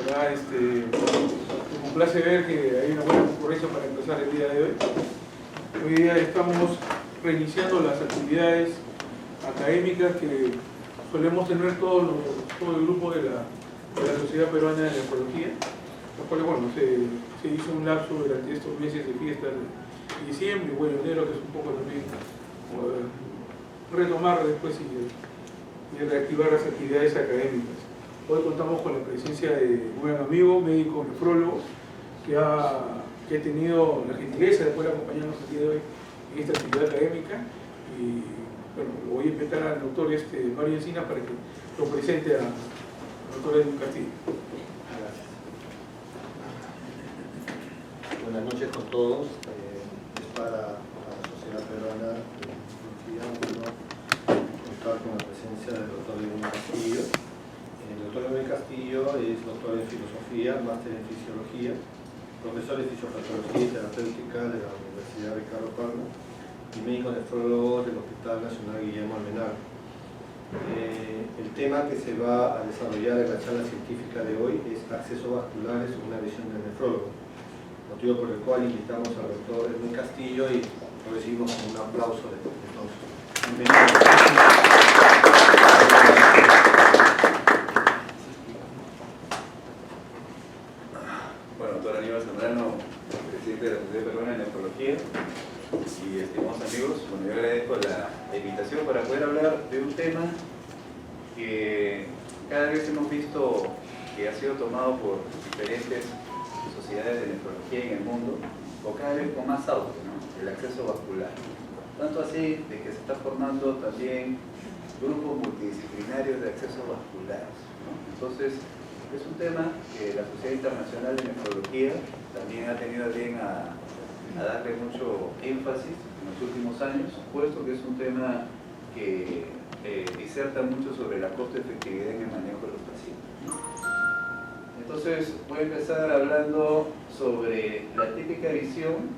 ¿verdad? Me complace ver que hay una buena concurrencia para empezar el día de hoy. Hoy día estamos reiniciando las actividades académicas que solemos tener todo el grupo de la Sociedad Peruana de Nefrología, los cuales, bueno, se hizo un lapso durante estos meses de fiestas de diciembre y bueno, enero, que es un poco también retomar después y reactivar las actividades académicas. Hoy contamos con la presencia de un buen amigo, médico nefrólogo, que ha tenido la gentileza de poder acompañarnos el día de hoy en esta actividad académica. Y bueno, voy a invitar al doctor Mario Encinas para que lo presente al doctor Edwin Castillo. Gracias. Buenas noches con todos. Es para la Sociedad Peruana de Nefrología contar con la presencia del doctor Edwin Castillo. El doctor Edwin Castillo es doctor en filosofía, máster en fisiología, profesor de fisiopatología y terapéutica de la Universidad Ricardo Palma y médico nefrólogo del Hospital Nacional Guillermo Almenara. El tema que se va a desarrollar en la charla científica de hoy es acceso vascular según una visión del nefrólogo, motivo por el cual invitamos al doctor Edwin Castillo y lo recibimos con un aplauso de todos. Bienvenido. Presidente de la Sociedad Peruana de Nefrología y estimados amigos, bueno, yo agradezco la invitación para poder hablar de un tema que cada vez hemos visto que ha sido tomado por diferentes sociedades de nefrología en el mundo, o cada vez con más auge, ¿no? El acceso vascular. Tanto así de que se está formando también grupos multidisciplinarios de acceso vascular, ¿no? Entonces, es un tema que la Sociedad Internacional de Nefrología también ha tenido bien a darle mucho énfasis en los últimos años, puesto que es un tema que diserta mucho sobre la costo-efectividad en el manejo de los pacientes. Entonces, voy a empezar hablando sobre la típica visión,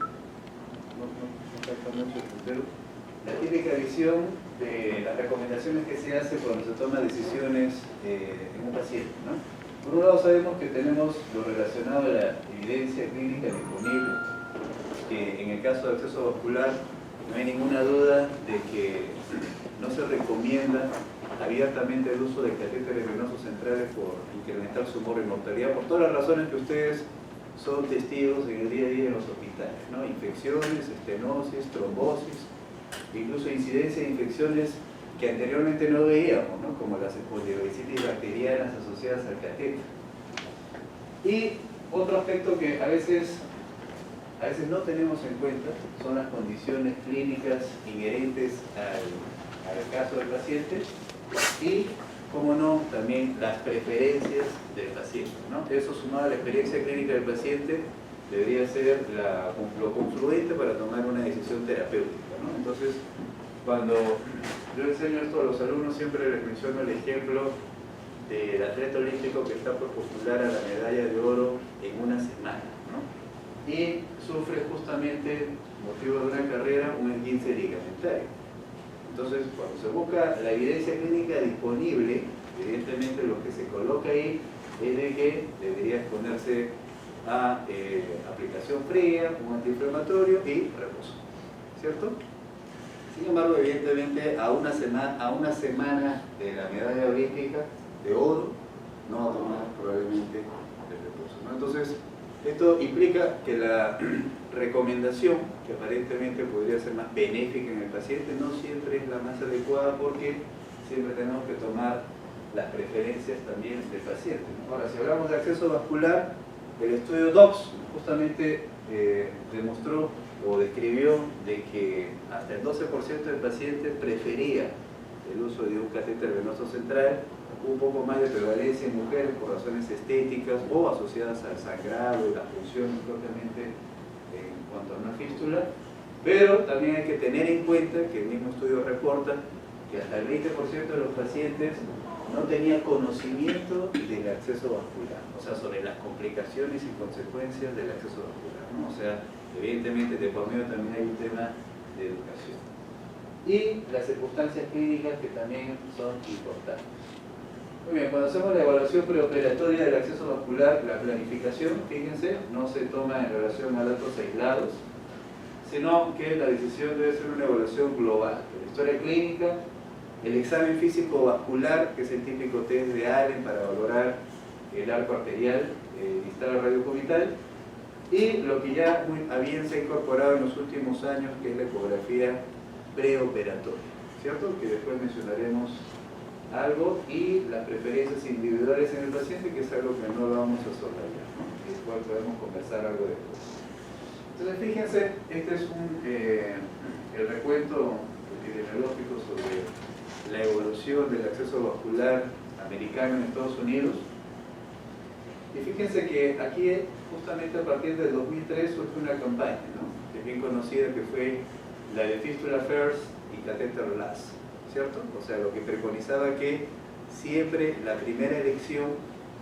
la típica visión de las recomendaciones que se hacen cuando se toman decisiones en un paciente, ¿no? Por un lado sabemos que tenemos lo relacionado a la evidencia clínica disponible, que en el caso de acceso vascular no hay ninguna duda de que no se recomienda abiertamente el uso de catéteres venosos centrales por incrementar su mortalidad, por todas las razones que ustedes son testigos en el día a día en los hospitales, ¿no? Infecciones, estenosis, trombosis, incluso incidencia de infecciones que anteriormente no veíamos, ¿no? Como las espondilobacteritis bacterianas asociadas al catéter. Y otro aspecto que a veces no tenemos en cuenta son las condiciones clínicas inherentes al caso del paciente y, como no, también las preferencias del paciente, ¿no? Eso sumado a la experiencia clínica del paciente debería ser lo confluente para tomar una decisión terapéutica, ¿no? Entonces, cuando yo enseño esto a los alumnos, siempre les menciono el ejemplo del atleta olímpico que está por postular a la medalla de oro en una semana, ¿no? Y sufre justamente, motivo de una carrera, un esguince ligamentario. Entonces, cuando se busca la evidencia clínica disponible, evidentemente lo que se coloca ahí es de que debería exponerse a aplicación fría, un antiinflamatorio y reposo, ¿cierto? Sin embargo, evidentemente, a una semana de la medalla olímpica de oro, no va a tomar probablemente el reposo, ¿no? Entonces, esto implica que la recomendación, que aparentemente podría ser más benéfica en el paciente, no siempre es la más adecuada porque siempre tenemos que tomar las preferencias también del paciente, ¿no? Ahora, si hablamos de acceso vascular, el estudio DOPS justamente demostró o describió de que hasta el 12% de pacientes prefería el uso de un catéter venoso central, un poco más de prevalencia en mujeres por razones estéticas o asociadas al sangrado y la función propiamente en cuanto a una fístula, pero también hay que tener en cuenta que el mismo estudio reporta que hasta el 20% de los pacientes no tenía conocimiento del acceso vascular, o sea, sobre las complicaciones y consecuencias del acceso vascular, ¿no? O sea, evidentemente de por medio también hay un tema de educación. Y las circunstancias clínicas que también son importantes. Muy bien, cuando hacemos la evaluación preoperatoria del acceso vascular, la planificación, fíjense, no se toma en relación a datos aislados, sino que la decisión debe ser una evaluación global. La historia clínica, el examen físico vascular, que es el típico test de Allen para valorar el arco arterial distal radiocubital, y lo que ya bien se ha incorporado en los últimos años, que es la ecografía preoperatoria, ¿cierto? Que después mencionaremos algo, y las preferencias individuales en el paciente, que es algo que no vamos a soslayar, ¿no? Y después podemos conversar algo de esto. Entonces, fíjense, este es el recuento epidemiológico sobre la evolución del acceso vascular americano en Estados Unidos. Y fíjense que aquí, justamente a partir del 2003, surge una campaña, ¿no?, que es bien conocida, que fue la de Fistula First y Catheter Last, ¿cierto? O sea, lo que preconizaba que siempre la primera elección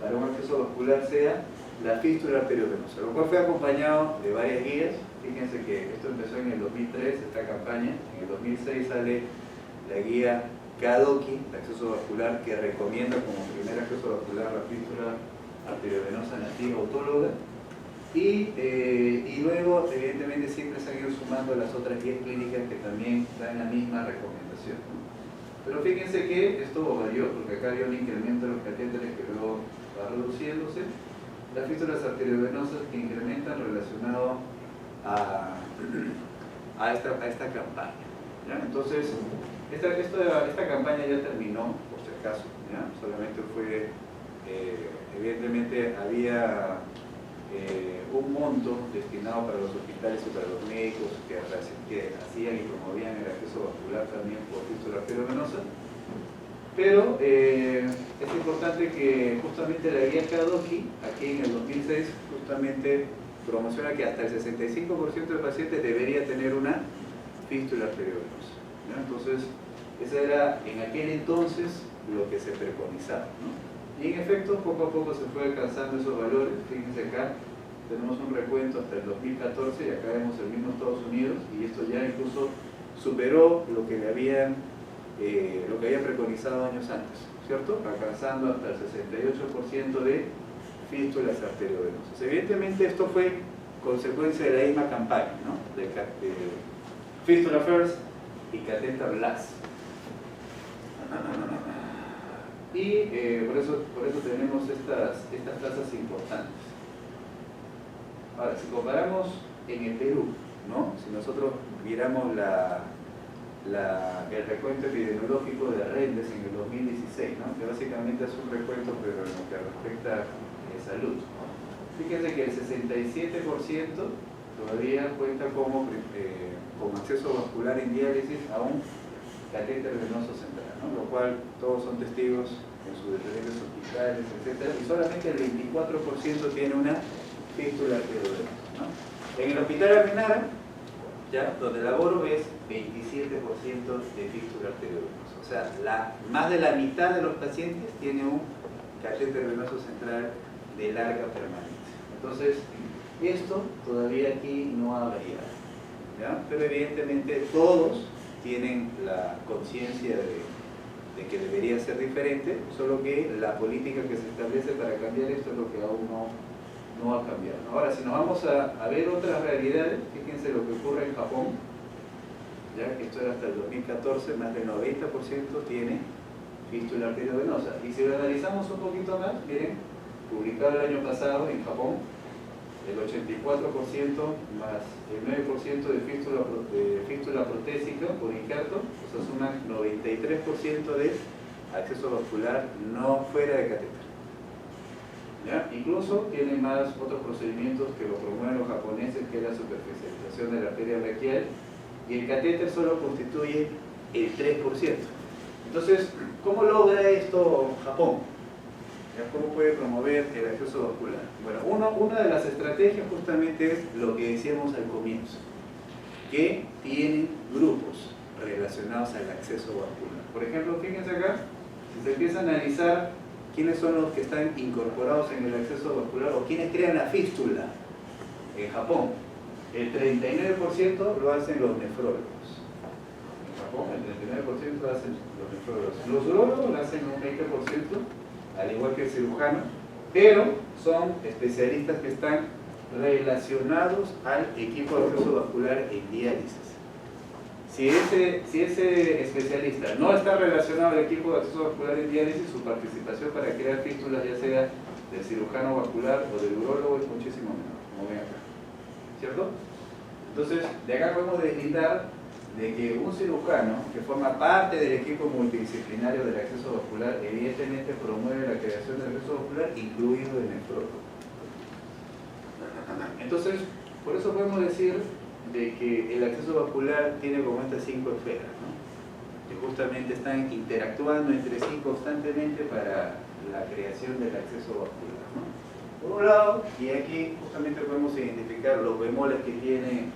para un acceso vascular sea la fístula arteriovenosa, lo cual fue acompañado de varias guías. Fíjense que esto empezó en el 2003, esta campaña. En el 2006 sale la guía KDOQI de acceso vascular, que recomienda como primer acceso vascular la fístula arteriovenosa nativa autóloga, y luego evidentemente siempre se han ido sumando las otras guías clínicas que también dan la misma recomendación, ¿no? Pero fíjense que esto varió, porque acá había un incremento de los catéteres que luego va reduciéndose. Las fístulas arteriovenosas que incrementan relacionado a esta campaña, ¿ya? Entonces, esta campaña ya terminó, por si acaso, ¿ya? Solamente fue, evidentemente había un monto destinado para los hospitales y para los médicos que hacían y promovían el acceso vascular también por fístula arteriovenosa. Pero es importante que justamente la guía KDOQI, aquí en el 2006, justamente promociona que hasta el 65% de pacientes debería tener una fístula arteriovenosa, ¿no? Entonces, ese era en aquel entonces lo que se preconizaba, ¿no? Y en efecto, poco a poco se fue alcanzando esos valores. Fíjense acá, tenemos un recuento hasta el 2014, y acá vemos el mismo Estados Unidos, y esto ya incluso superó lo que había preconizado años antes, ¿cierto? Alcanzando hasta el 68% de fístulas arteriovenosas. Evidentemente esto fue consecuencia de la misma campaña, ¿no?, de Fistula First y Catheter Last. Y por eso tenemos estas tasas importantes. Ahora, si comparamos en el Perú, ¿no?, si nosotros viéramos el recuento epidemiológico de Rendes en el 2016, ¿no?, que básicamente es un recuento pero en lo que respecta a salud. Fíjense que el 67% todavía cuenta con acceso vascular en diálisis a un catéter venoso central, ¿no?, lo cual todos son testigos en sus diferentes hospitales, etc. Y solamente el 24% tiene una fístula arteriovenosa, ¿no? En el hospital Almenara, ya, donde laboro, es 27% de fístula arteriovenosa. O sea, más de la mitad de los pacientes tiene un catéter venoso central de larga permanencia. Entonces, esto todavía aquí no ha variado, ¿ya? Pero evidentemente todos tienen la conciencia de que debería ser diferente, solo que la política que se establece para cambiar esto es lo que aún no ha cambiado. Ahora, si nos vamos a ver otras realidades, fíjense lo que ocurre en Japón, ya que esto era hasta el 2014, más del 90% tiene fístula arteriovenosa. Y si lo analizamos un poquito más, miren, publicado el año pasado en Japón, el 84% más el 9% de fístula protésica por injerto, o sea, suman 93% de acceso vascular no fuera de catéter, ¿ya? Incluso tienen más otros procedimientos que lo promueven los japoneses, que es la superficialización de la arteria braquial, y el catéter solo constituye el 3%. Entonces, ¿cómo logra esto Japón? ¿Cómo puede promover el acceso vascular? Bueno, una de las estrategias justamente es lo que decíamos al comienzo, que tienen grupos relacionados al acceso vascular. Por ejemplo, fíjense acá, si se empieza a analizar quiénes son los que están incorporados en el acceso vascular o quiénes crean la fístula en Japón, el 39% lo hacen los nefrólogos. En Japón el 39% lo hacen los nefrólogos. Los urólogos lo hacen un 20%, al igual que el cirujano, pero son especialistas que están relacionados al equipo de acceso vascular en diálisis. Si ese especialista no está relacionado al equipo de acceso vascular en diálisis, su participación para crear fístulas, ya sea del cirujano vascular o del urólogo, es muchísimo menor, como ven acá, ¿cierto? Entonces, de acá podemos deslindar de que un cirujano que forma parte del equipo multidisciplinario del acceso vascular evidentemente promueve la creación del acceso vascular, incluido el nefrólogo. Entonces, por eso podemos decir de que el acceso vascular tiene como estas 5 esferas, ¿no? Que justamente están interactuando entre sí constantemente para la creación del acceso vascular, ¿no? Por un lado, y aquí justamente podemos identificar los bemoles que tiene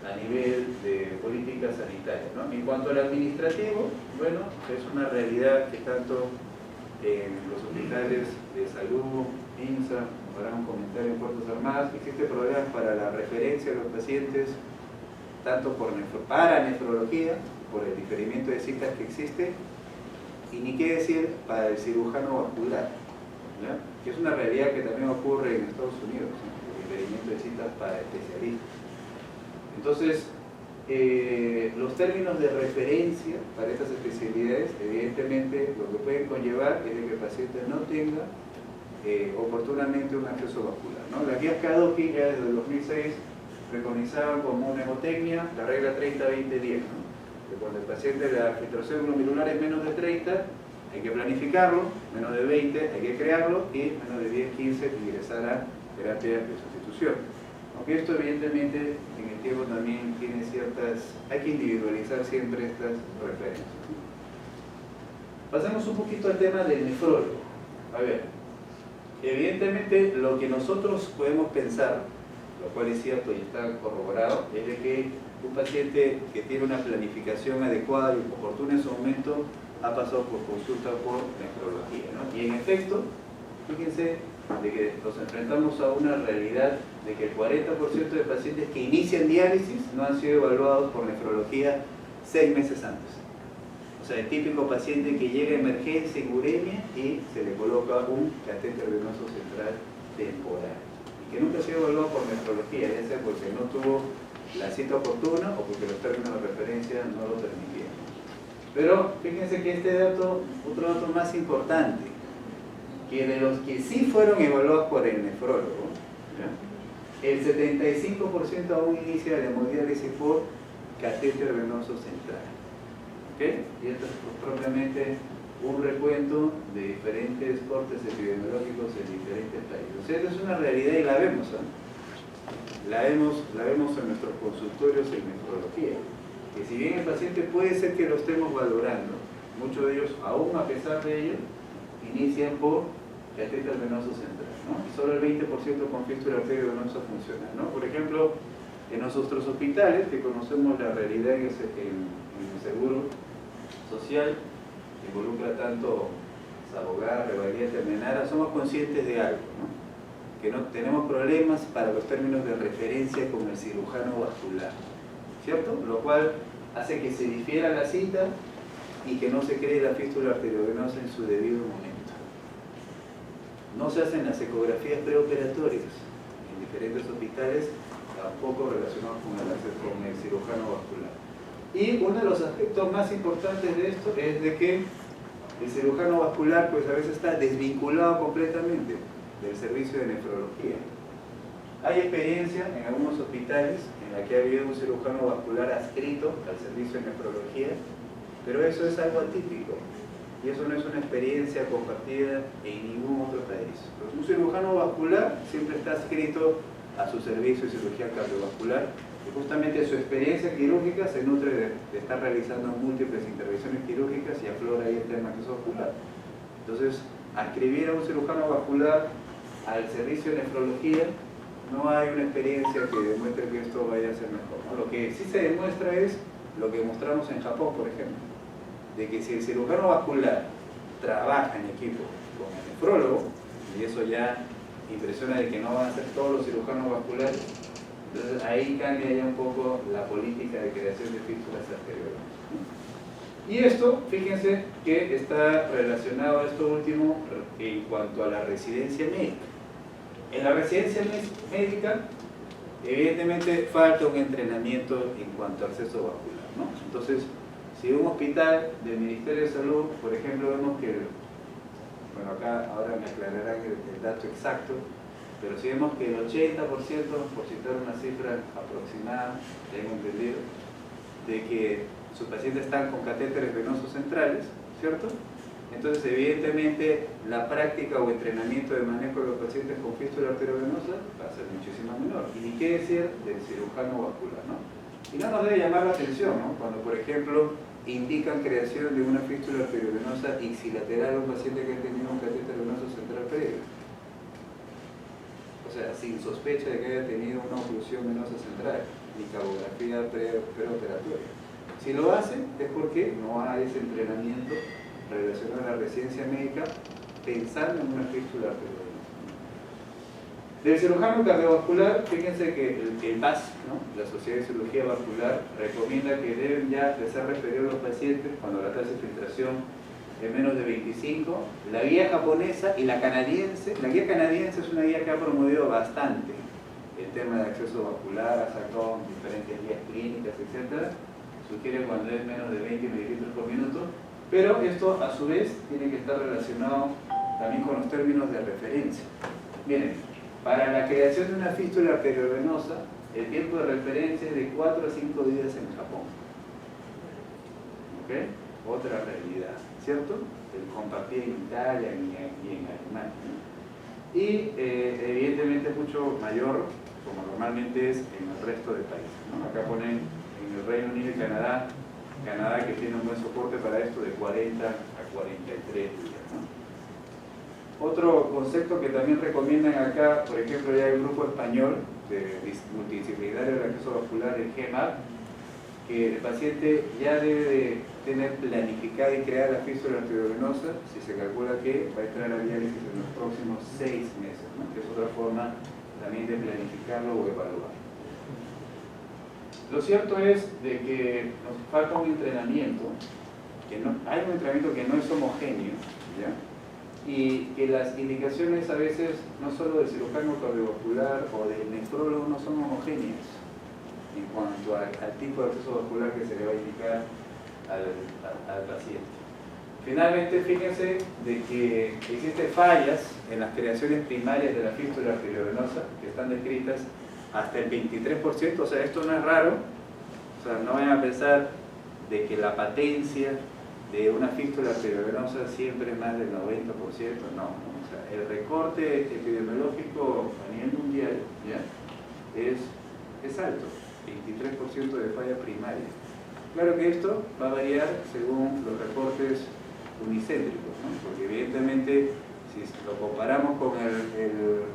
a nivel de política sanitaria, ¿no? En cuanto al administrativo, bueno, es una realidad que tanto en los hospitales de salud, INSA, para un comentario en Fuerzas Armadas, existen problemas para la referencia de los pacientes, tanto para nefrología, por el diferimiento de citas que existe, y ni qué decir para el cirujano vascular, ¿ya? Que es una realidad que también ocurre en Estados Unidos, ¿no? El diferimiento de citas para especialistas. Entonces, los términos de referencia para estas especialidades, evidentemente, lo que pueden conllevar es de que el paciente no tenga oportunamente un acceso vascular, ¿no? Las guías KDOQI ya desde el 2006 preconizaban como una hemotecnia la regla 30-20-10, ¿no? Que cuando el paciente la filtración glomerular es menos de 30, hay que planificarlo, menos de 20 hay que crearlo y menos de 10-15 ingresar a terapia de sustitución. Aunque esto evidentemente en el tiempo también tiene ciertas, hay que individualizar siempre estas referencias. Pasemos un poquito al tema del nefrólogo. A ver, evidentemente lo que nosotros podemos pensar, lo cual es cierto y está corroborado, es de que un paciente que tiene una planificación adecuada y oportuna en su momento ha pasado por consulta por nefrología, ¿no? Y en efecto, fíjense de que nos enfrentamos a una realidad de que el 40% de pacientes que inician diálisis no han sido evaluados por nefrología 6 meses antes. O sea, el típico paciente que llega a emergencia en uremia y se le coloca un catéter venoso central temporal y que nunca ha sido evaluado por nefrología, ya sea porque no tuvo la cita oportuna o porque los términos de referencia no lo permitían. Pero fíjense que este dato, otro dato más importante, que de los que sí fueron evaluados por el nefrólogo, ¿ya? El 75% aún inicia la hemodiálisis por catéter venoso central. ¿Okay? Y esto es propiamente un recuento de diferentes cortes epidemiológicos en diferentes países. O sea, esta es una realidad y la vemos, ¿eh? La vemos en nuestros consultorios en nefrología. Que si bien el paciente puede ser que lo estemos valorando, muchos de ellos, aún a pesar de ello, inician por catéter venoso central, ¿no? Y solo el 20% con fístula arteriovenosa funciona, ¿no? Por ejemplo, en nuestros hospitales, que conocemos la realidad en el seguro social, que involucra tanto Sabogar, Revalía, Termenara, somos conscientes de algo, ¿no? Que no tenemos problemas para los términos de referencia con el cirujano vascular, ¿cierto? Lo cual hace que se difiera la cita y que no se cree la fístula arteriovenosa en su debido momento. No se hacen las ecografías preoperatorias en diferentes hospitales, tampoco relacionados con el cirujano vascular. Y uno de los aspectos más importantes de esto es de que el cirujano vascular pues a veces está desvinculado completamente del servicio de nefrología. Hay experiencia en algunos hospitales en la que ha habido un cirujano vascular adscrito al servicio de nefrología, pero eso es algo atípico y eso no es una experiencia compartida en ningún otro país. Pues un cirujano vascular siempre está adscrito a su servicio de cirugía cardiovascular y justamente su experiencia quirúrgica se nutre de estar realizando múltiples intervenciones quirúrgicas y aflora ahí el tema acceso vascular. Entonces, adscribir a un cirujano vascular al servicio de nefrología no hay una experiencia que demuestre que esto vaya a ser mejor, ¿no? Lo que sí se demuestra es lo que mostramos en Japón, por ejemplo, de que si el cirujano vascular trabaja en equipo con el nefrólogo, y eso ya impresiona de que no van a ser todos los cirujanos vasculares, entonces ahí cambia ya un poco la política de creación de fístulas arteriovenosa. Y esto, fíjense que está relacionado a esto último en cuanto a la residencia médica. En la residencia médica, evidentemente falta un entrenamiento en cuanto a acceso vascular, ¿no? Entonces, si un hospital del Ministerio de Salud, por ejemplo, vemos que, bueno, acá ahora me aclararán el dato exacto, pero si vemos que el 80%, por citar una cifra aproximada, tengo entendido, de que sus pacientes están con catéteres venosos centrales, ¿cierto? Entonces, evidentemente, la práctica o entrenamiento de manejo de los pacientes con fístula arteriovenosa va a ser muchísimo menor. Y ni qué decir del cirujano vascular, ¿no? Y no nos debe llamar la atención, ¿no? Cuando, por ejemplo, indican creación de una fístula arteriovenosa ipsilateral a un paciente que ha tenido un catéter venoso central previo. O sea, sin sospecha de que haya tenido una oclusión venosa central, ni cabografía preoperatoria. Si lo hacen es porque no hay ese entrenamiento relacionado a la residencia médica pensando en una fístula arteriovenosa. Del cirujano cardiovascular, fíjense que el VAS, ¿no? La Sociedad de Cirugía Vascular, recomienda que deben ya de ser referidos los pacientes cuando la tasa de filtración es menos de 25. La guía japonesa y la canadiense, la guía canadiense es una guía que ha promovido bastante el tema de acceso vascular, ha sacado diferentes guías clínicas, etc. Sugiere cuando es menos de 20 mililitros por minuto, pero esto a su vez tiene que estar relacionado también con los términos de referencia. Miren, para la creación de una fístula arteriovenosa, el tiempo de referencia es de 4 a 5 días en Japón. ¿Ok? Otra realidad, ¿cierto? El compartir en Italia y en Alemania. Y evidentemente es mucho mayor, como normalmente es en el resto de países, ¿no? Acá ponen en el Reino Unido y Canadá que tiene un buen soporte para esto de 40 a 43 días, ¿no? Otro concepto que también recomiendan acá, por ejemplo, ya hay un grupo español de multidisciplinario del acceso vascular, el GEMAP, que el paciente ya debe de tener planificada y creada la fístula arteriovenosa si se calcula que va a entrar a diálisis en los próximos 6 meses, ¿no? Que es otra forma también de planificarlo o evaluarlo. Lo cierto es de que nos falta un entrenamiento, hay un entrenamiento que no es homogéneo, ¿ya? Y que las indicaciones a veces, no solo del cirujano cardiovascular o del nefrólogo, no son homogéneas en cuanto al tipo de acceso vascular que se le va a indicar al paciente. Finalmente, fíjense de que existen fallas en las creaciones primarias de la fístula arteriovenosa que están descritas hasta el 23%, o sea, esto no es raro, o sea, no vayan a pensar de que la patencia de una fístula arteriovenosa siempre es más del 90%, no, o sea, el recorte epidemiológico a nivel mundial ¿ya? Es alto, 23% de falla primaria. Claro que esto va a variar según los reportes unicéntricos, ¿no? Porque evidentemente si lo comparamos con el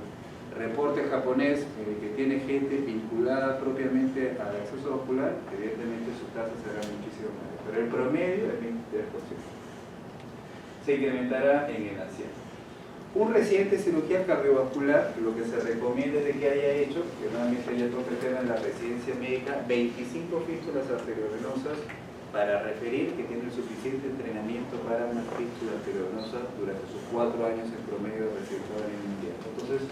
reporte japonés que tiene gente vinculada propiamente al acceso vascular, evidentemente su tasa será muchísimo mayor, pero el promedio es 23%. Se incrementará en el anciano. Un residente de cirugía cardiovascular, lo que se recomienda es de que haya hecho, que nuevamente ya toca el tema en la residencia médica, 25 fístulas arteriovenosas para referir que tiene el suficiente entrenamiento para una fístula arteriovenosa durante sus 4 años en promedio de residencia a nivel mundial. Entonces,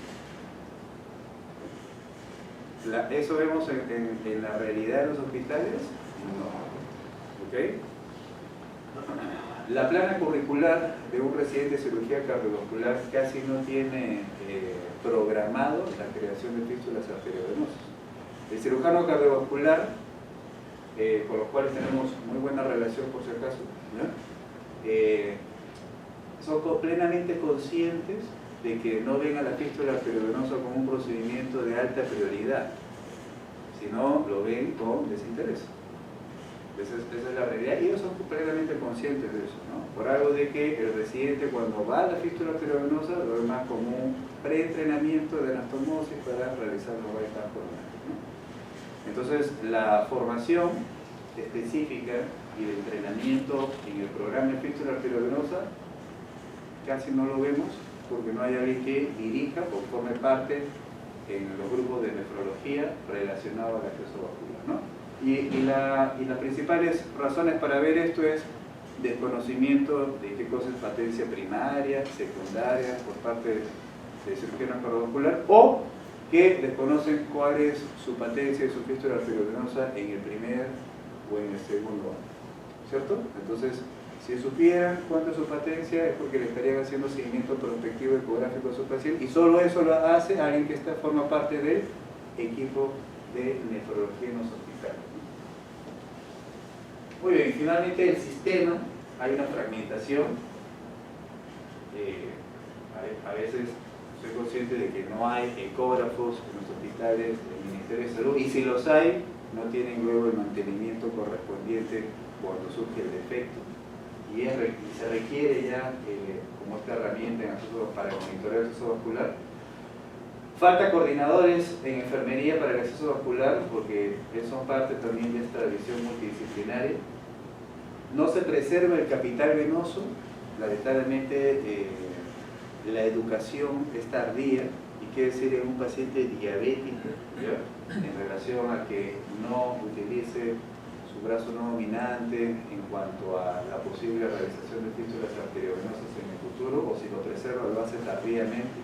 ¿eso vemos en la realidad de los hospitales? No. ¿Ok? La plana curricular de un residente de cirugía cardiovascular casi no tiene programado la creación de fístulas arteriovenosas. El cirujano cardiovascular, con los cuales tenemos muy buena relación por si acaso, ¿no? Son plenamente conscientes de que no ven a la fístula arteriovenosa como un procedimiento de alta prioridad, sino lo ven con desinterés. Esa es la realidad y ellos son plenamente conscientes de eso, ¿no? Por algo de que el residente cuando va a la fístula arteriovenosa lo ve más como un preentrenamiento de anastomosis para realizar los bypass coronarios, ¿no? Entonces la formación específica y de entrenamiento en el programa de fístula arteriovenosa casi no lo vemos porque no hay alguien que dirija o forme parte en los grupos de nefrología relacionados al acceso vascular, ¿no? Y las principales razones para ver esto es desconocimiento de qué cosa es patencia primaria, secundaria, por parte de cirugía cardiovascular, o que desconocen cuál es su patencia y su fístula arteriovenosa en el primer o en el segundo año, ¿cierto? Entonces, si supieran cuánto es su patencia es porque le estarían haciendo seguimiento prospectivo ecográfico a su paciente, y solo eso lo hace alguien que forma parte del equipo de nefrología en los hospitales. Muy bien, finalmente el sistema, hay una fragmentación. A veces soy consciente de que no hay ecógrafos en los hospitales del Ministerio de Salud, y si los hay, no tienen luego el mantenimiento correspondiente cuando surge el defecto. Y se requiere ya, como esta herramienta para monitorear el acceso vascular. Falta coordinadores en enfermería para el acceso vascular, porque son parte también de esta visión multidisciplinaria. No se preserva el capital venoso, lamentablemente la educación es tardía, y quiere decir en un paciente diabético, ¿ya?, en relación a que no utilice su brazo no dominante en cuanto a la posible realización de fístulas arteriovenosas en el futuro, o si lo preserva lo hace tardíamente.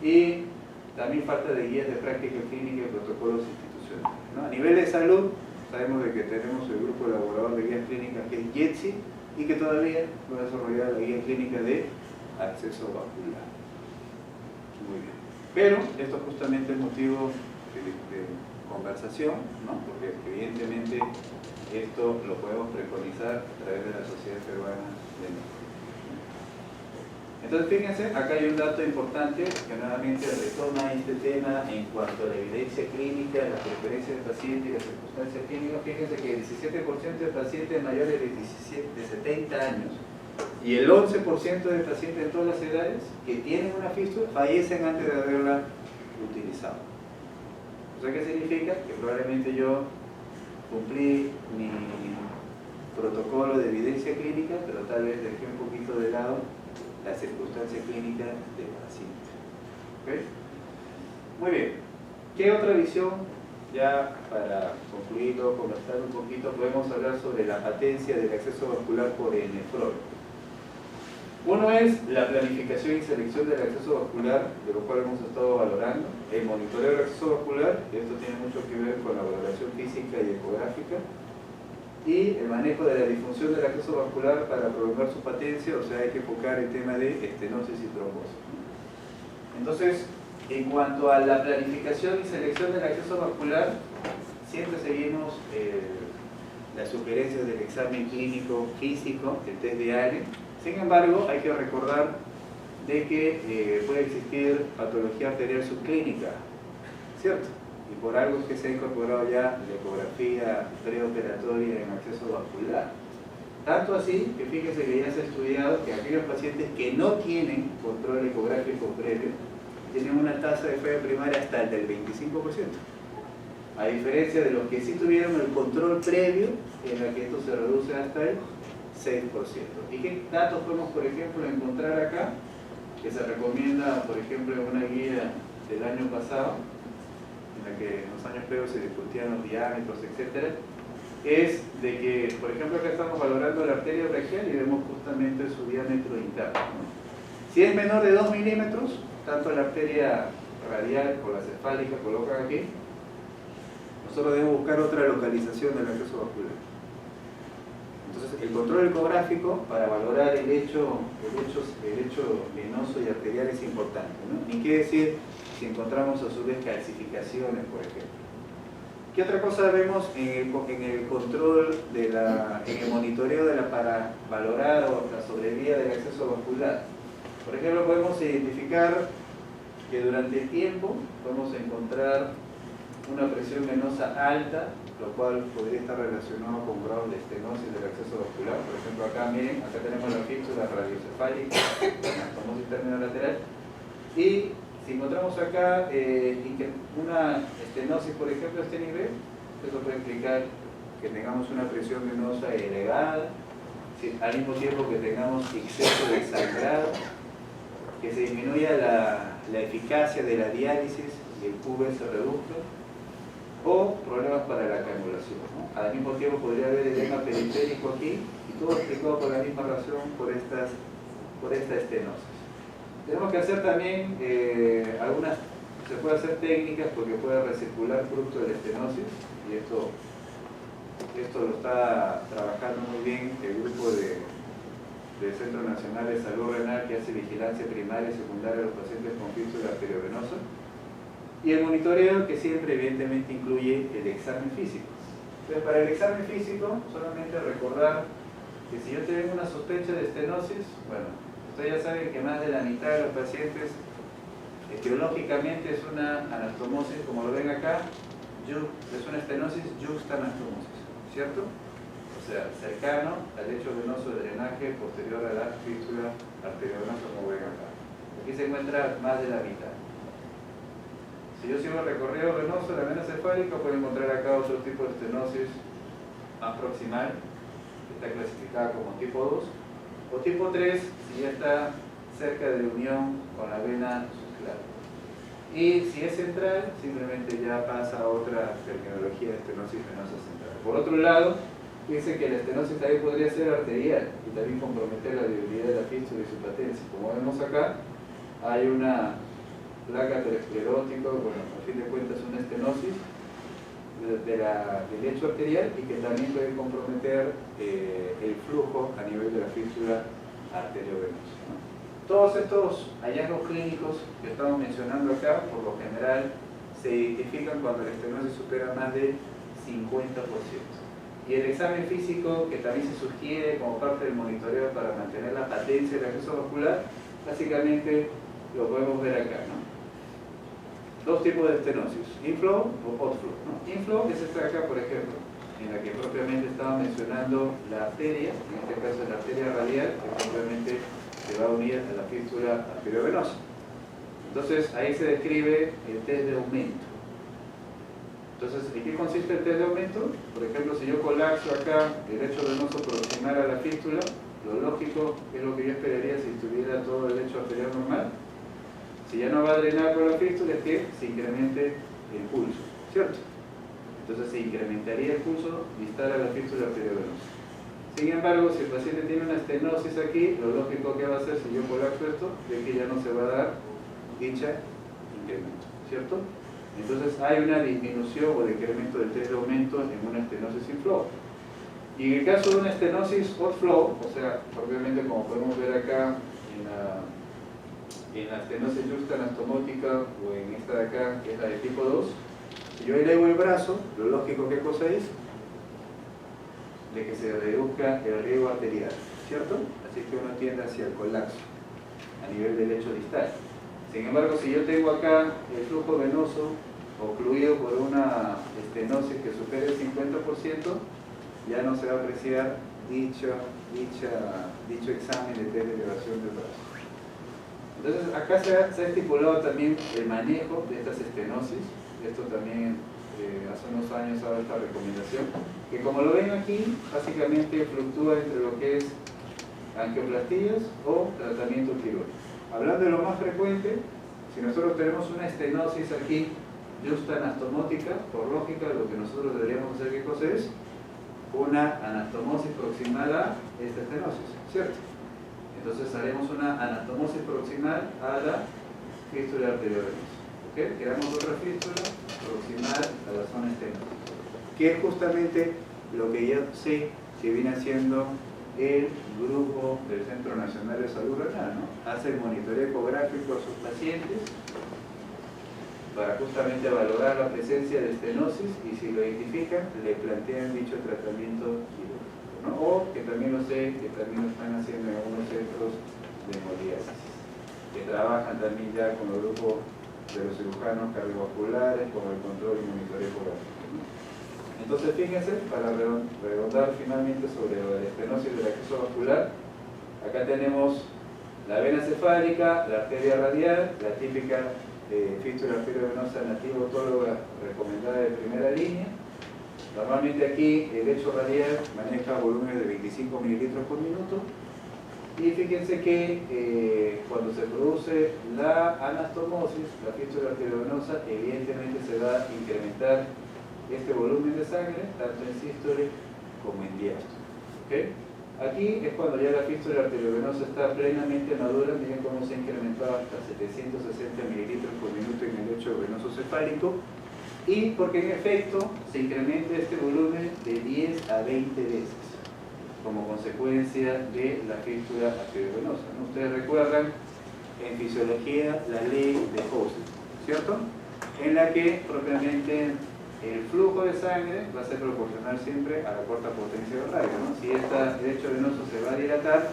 Y también falta de guías de práctica clínica y protocolos institucionales, ¿no? A nivel de salud, sabemos de que tenemos el grupo elaborador de guías clínicas, que es YETSI, y que todavía no ha desarrollado la guía clínica de acceso vascular. Muy bien. Pero esto es justamente el motivo de conversación, ¿no? Porque evidentemente esto lo podemos preconizar a través de la Sociedad Peruana de Nefrología. Entonces, fíjense, acá hay un dato importante que nuevamente retoma este tema en cuanto a la evidencia clínica, la preferencia del paciente y las circunstancias clínicas. Fíjense que el 17% de pacientes mayores de 70 años y el 11% de pacientes de todas las edades que tienen una fístula fallecen antes de haberla utilizado. O sea, ¿qué significa? Que probablemente yo cumplí mi protocolo de evidencia clínica, pero tal vez dejé un poquito de lado la circunstancia clínica del paciente. ¿Okay? Muy bien. ¿Qué otra visión? Ya para concluirlo, conversar un poquito, podemos hablar sobre la patencia del acceso vascular por el nefrólogo. Uno es la planificación y selección del acceso vascular, de lo cual hemos estado valorando, el monitoreo del acceso vascular, y esto tiene mucho que ver con la valoración física y ecográfica, y el manejo de la disfunción del acceso vascular para prolongar su patencia, o sea, hay que enfocar el tema de estenosis y trombosis. Entonces, en cuanto a la planificación y selección del acceso vascular, siempre seguimos las sugerencias del examen clínico físico, el test de Allen. Sin embargo, hay que recordar de que puede existir patología arterial subclínica, ¿cierto? Y por algo es que se ha incorporado ya la ecografía preoperatoria en acceso vascular. Tanto así que fíjense que ya se ha estudiado que aquellos pacientes que no tienen control ecográfico previo tienen una tasa de falla primaria hasta el del 25%. A diferencia de los que sí tuvieron el control previo, en la que esto se reduce hasta el 6%. ¿Y qué datos podemos, por ejemplo, encontrar acá? Que se recomienda, por ejemplo, en una guía del año pasado, en la que en los años previos se discutían los diámetros, etc. Es de que, por ejemplo, acá estamos valorando la arteria braquial y vemos justamente su diámetro interno, ¿no? Si es menor de 2 milímetros, tanto la arteria radial como la cefálica colocan aquí, nosotros debemos buscar otra localización del acceso vascular. Entonces, el control ecográfico para valorar el hecho venoso y arterial es importante, ¿no? Ni qué decir si encontramos a su vez calcificaciones, por ejemplo. ¿Qué otra cosa vemos en el control, en el monitoreo para valorar la sobrevida del acceso vascular? Por ejemplo, podemos identificar que durante el tiempo podemos encontrar una presión venosa alta, lo cual podría estar relacionado con grados de estenosis del acceso vascular. Por ejemplo, acá miren, acá tenemos la fístula radiocefálica, la famosa terminolateral, y si encontramos acá una estenosis, por ejemplo, a este nivel, eso puede implicar que tengamos una presión venosa elevada, al mismo tiempo que tengamos exceso de sangrado, que se disminuya la eficacia de la diálisis y el QV se reduzca, o problemas para la canulación, ¿no? Al mismo tiempo podría haber edema periférico aquí, y todo explicado por la misma razón, por esta estenosis. Tenemos que hacer también se puede hacer técnicas porque puede recircular fruto de la estenosis, y esto lo está trabajando muy bien el grupo del Centro Nacional de Salud Renal, que hace vigilancia primaria y secundaria a los pacientes con fístula arteriovenosa, y el monitoreo, que siempre evidentemente incluye el examen físico. Entonces, para el examen físico, solamente recordar que si yo tengo una sospecha de estenosis, bueno, ustedes ya saben que más de la mitad de los pacientes etiológicamente es una anastomosis, como lo ven acá, es una estenosis yuxtaanastomosis, ¿cierto? O sea, cercano al lecho venoso de drenaje posterior a la fístula arteriovenosa, como ven acá. Aquí se encuentra más de la mitad. Si yo sigo el recorrido venoso de la vena cefálica, puedo encontrar acá otro tipo de estenosis más proximal, que está clasificada como tipo 2, o tipo 3, si ya está cerca de unión con la vena subclavian. Y si es central, simplemente ya pasa a otra terminología de estenosis venosa central. Por otro lado, fíjense que la estenosis también podría ser arterial y también comprometer la debilidad de la fístula y su patencia. Como vemos acá, hay una placa aterosclerótica, bueno, a fin de cuentas una estenosis del lecho arterial, y que también puede comprometer el flujo a nivel de la fístula arteriovenosa, ¿no? Todos estos hallazgos clínicos que estamos mencionando acá, por lo general, se identifican cuando la estenosis supera más del 50%. Y el examen físico, que también se sugiere como parte del monitoreo para mantener la patencia del acceso vascular, básicamente lo podemos ver acá, ¿no? Dos tipos de estenosis, inflow o outflow, ¿no? Inflow es esta de acá, por ejemplo, en la que propiamente estaba mencionando la arteria, en este caso la arteria radial, que propiamente se va a unir a la fístula arteriovenosa. Entonces ahí se describe el test de aumento. Entonces, ¿en qué consiste el test de aumento? Por ejemplo, si yo colapso acá el lecho venoso proximal a la fístula, lo lógico, que es lo que yo esperaría si tuviera todo el lecho arterial normal, si ya no va a drenar por la fístula, es que se incremente el pulso, ¿cierto? Entonces se incrementaría el pulso distal a la fístula arteriovenosa. Sin embargo, si el paciente tiene una estenosis aquí, lo lógico que va a hacer si yo colapso esto, es que ya no se va a dar dicha incremento, ¿cierto? Entonces hay una disminución o decremento del test de aumento en una estenosis inflow. Y en el caso de una estenosis outflow, o sea, obviamente como podemos ver acá en la estenosis yuxtaanastomótica o en esta de acá, que es la de tipo 2, si yo elevo el brazo, lo lógico, ¿qué cosa es? De que se reduzca el riesgo arterial, ¿cierto? Así que uno tiende hacia el colapso a nivel del lecho distal. Sin embargo, si yo tengo acá el flujo venoso ocluido por una estenosis que supere el 50%, ya no se va a apreciar dicho examen de test de elevación del brazo. Entonces, acá se ha estipulado también el manejo de estas estenosis. Esto también hace unos años ha dado esta recomendación, que como lo ven aquí, básicamente fluctúa entre lo que es angioplastías o tratamiento quirúrgico. Hablando de lo más frecuente, si nosotros tenemos una estenosis aquí yuxtaanastomótica, por lógica, lo que nosotros deberíamos hacer, ¿qué cosa es? Una anastomosis proximal a esta estenosis, ¿cierto? Entonces haremos una anastomosis proximal a la fístula arteriovenosa. ¿Okay? Creamos otra fístula proximal a la zona estenosis, que es justamente lo que ya sé que viene haciendo el grupo del Centro Nacional de Salud Renal, ¿no? Hace el monitoreo ecográfico a sus pacientes para justamente valorar la presencia de estenosis, y si lo identifican, le plantean dicho tratamiento quirúrgico, ¿no? O que también lo sé, que también lo están haciendo en algunos centros de hemodiálisis, que trabajan también ya con el grupo de los cirujanos cardiovasculares con el control y monitoreo ecográfico, ¿no? Entonces, fíjense, para redondar finalmente sobre la estenosis del acceso vascular, acá tenemos la vena cefálica, la arteria radial, la típica fístula arteriovenosa nativa autóloga recomendada de primera línea. Normalmente aquí el lecho radial maneja volúmenes de 25 mililitros por minuto. Y fíjense que cuando se produce la anastomosis, la fístula arteriovenosa, evidentemente se va a incrementar este volumen de sangre, tanto en sístole como en diástole. ¿Okay? Aquí es cuando ya la fístula arteriovenosa está plenamente madura, miren cómo se ha incrementado hasta 760 mililitros por minuto en el lecho venoso cefálico, y porque en efecto se incrementa este volumen de 10 a 20 veces como consecuencia de la fístula arteriovenosa, ¿no? Ustedes recuerdan en fisiología la ley de Pauli, ¿cierto? En la que propiamente el flujo de sangre va a ser proporcional siempre a la corta potencia del radio, ¿no? Si este lecho venoso se va a dilatar,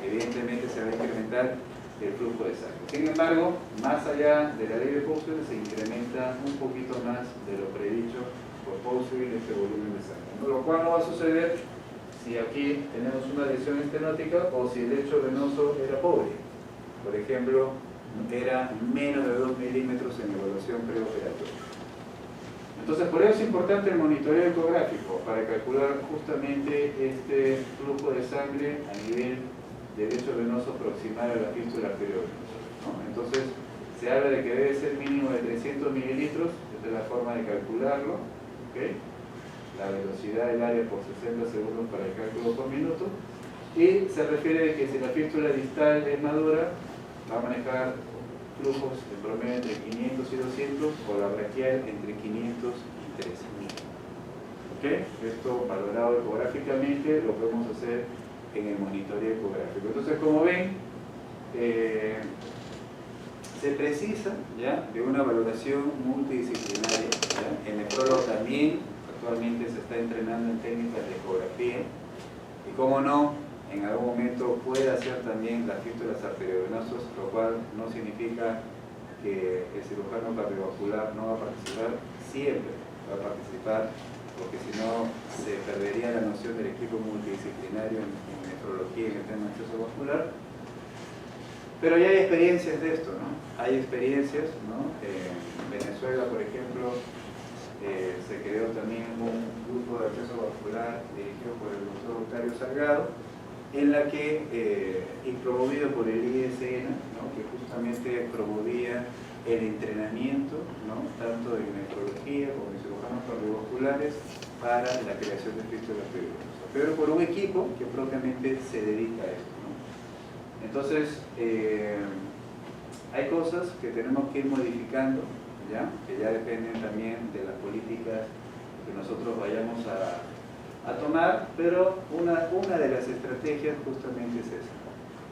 evidentemente se va a incrementar el flujo de sangre. Sin embargo, más allá de la ley de Pauli, se incrementa un poquito más de lo predicho por Pauli este volumen de sangre, ¿no? Lo cual no va a suceder si aquí tenemos una lesión estenótica o si el lecho venoso era pobre. Por ejemplo, era menos de 2 milímetros en evaluación preoperatoria. Entonces, por eso es importante el monitoreo ecográfico para calcular justamente este flujo de sangre a nivel del lecho venoso proximal a la fístula arteriovenosa, ¿no? Entonces, se habla de que debe ser mínimo de 300 mililitros, esta es la forma de calcularlo, ¿okay? La velocidad del área por 60 segundos para el cálculo por minuto, y se refiere a que si la fístula distal es madura, va a manejar flujos en promedio entre 500 y 200, o la braquial entre 500 y 3000. ¿Okay? Esto valorado ecográficamente lo podemos hacer en el monitoreo ecográfico. Entonces, como ven, se precisa ¿ya? De una valoración multidisciplinaria, ¿ya? El nefrólogo también actualmente se está entrenando en técnicas de ecografía, y como no, en algún momento puede hacer también las fístulas arteriovenosas, lo cual no significa que el cirujano cardiovascular no va a participar, siempre va a participar, porque si no se perdería la noción del equipo multidisciplinario en nefrología y en el tema de acceso vascular. Pero ya hay experiencias de esto, ¿no? Hay experiencias, ¿no? En Venezuela, por ejemplo, se creó también un grupo de acceso vascular dirigido por el doctor Octavio Salgado, en la que, y promovido por el ISN, ¿no? Que justamente promovía el entrenamiento, ¿no? Tanto en nefrología como en cirujanos cardiovasculares para la creación de fístulas arteriovenosa, pero por un equipo que propiamente se dedica a esto, ¿no? Entonces, hay cosas que tenemos que ir modificando, ¿ya? Que ya dependen también de las políticas que nosotros vayamos a tomar, pero una de las estrategias justamente es esa,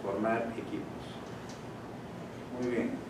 formar equipos. Muy bien.